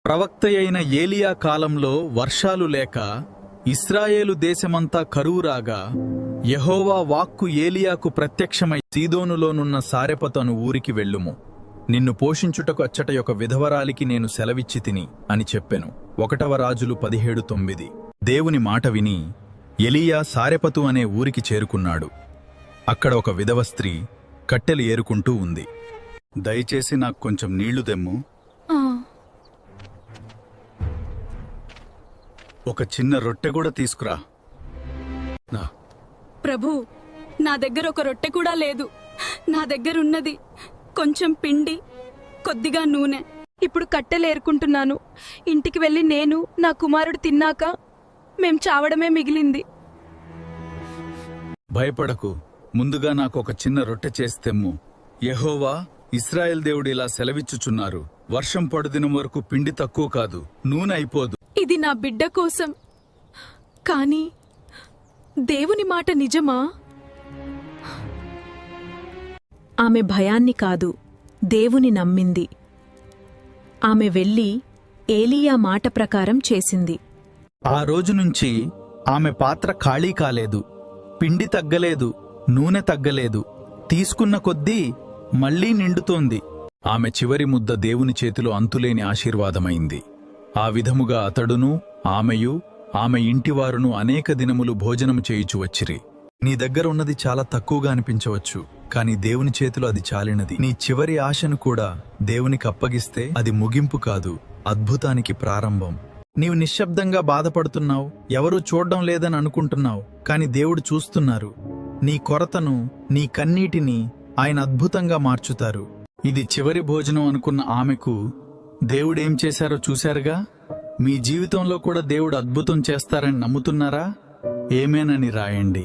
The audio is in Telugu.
ప్రవక్తయైన ఏలియా కాలంలో వర్షాలు లేక ఇశ్రాయేలు దేశమంతా కరువు రాగా యెహోవా వాక్కు ఏలియాకు ప్రత్యక్షమై సీదోనులోనున్న సారెపతు అను ఊరికి వెళ్ళుము. నిన్ను పోషించుటకు అచ్చట ఒక విధవరాలికి నేను సెలవిచ్చి తిని అని చెప్పెను. 1 రాజులు 17:9. దేవుని మాట విని ఎలీయా సారెపతు అనే ఊరికి చేరుకున్నాడు. అక్కడ ఒక విధవ స్త్రీ కట్టెలు ఏరుకుంటూ ఉంది. దయచేసి నాకు కొంచెం నీళ్లు దెమ్ము. ఒక చిన్న రొట్టె కూడా తీసుకురా. ప్రభూ, నా దగ్గర ఒక రొట్టె కూడా లేదు. నా దగ్గరున్నది కొంచెం పిండి, కొద్దిగా నూనె. ఇప్పుడు కట్టెలేరుకుంటున్నాను. ఇంటికి వెళ్లి నేను నా కుమారుడు తిన్నాక మేం చావడమే మిగిలింది. భయపడకు, ముందుగా నాకు ఒక చిన్న రొట్టె చేస్తెమ్ము. యెహోవా ఇశ్రాయేల్ దేవుడు ఇలా సెలవిచ్చుచున్నారు, వర్షం పడుదినం వరకు పిండి తక్కువ కాదు, నూనె అయిపోదు. ఇది నా బిడ్డ కోసం. కాని దేవుని మాట నిజమా? ఆమె భయాన్ని కాదు, దేవుని నమ్మింది. ఆమె వెళ్లి ఏలీయా మాట ప్రకారం చేసింది. ఆ రోజు నుంచి ఆమె పాత్ర ఖాళీ కాలేదు. పిండి తగ్గలేదు, నూనె తగ్గలేదు. తీసుకున్న కొద్దీ మళ్లీ నిండుతోంది. ఆమె చివరి ముద్ద దేవుని చేతిలో అంతులేని ఆశీర్వాదమైంది. ఆ విధముగా అతడును, ఆమెయు, ఆమె ఇంటివారును అనేక దినములు భోజనము చేయుచు వచ్చిరి. నీ దగ్గర ఉన్నది చాలా తక్కువగా అనిపించవచ్చు, కాని దేవుని చేతిలో అది చాలినది. నీ చివరి ఆశను కూడా దేవునికి అప్పగిస్తే అది ముగింపు కాదు, అద్భుతానికి ప్రారంభం. నీవు నిశ్శబ్దంగా బాధపడుతున్నావు, ఎవరూ చూడ్డం లేదని అనుకుంటున్నావు, కాని దేవుడు చూస్తున్నారు. నీ కొరతను, నీ కన్నీటిని ఆయన అద్భుతంగా మార్చుతారు. ఇది చివరి భోజనం అనుకున్న ఆమెకు దేవుడేం చేశారో చూశారుగా. మీ జీవితంలో కూడా దేవుడు అద్భుతం చేస్తారని నమ్ముతున్నారా? ఏమేనని రాయండి.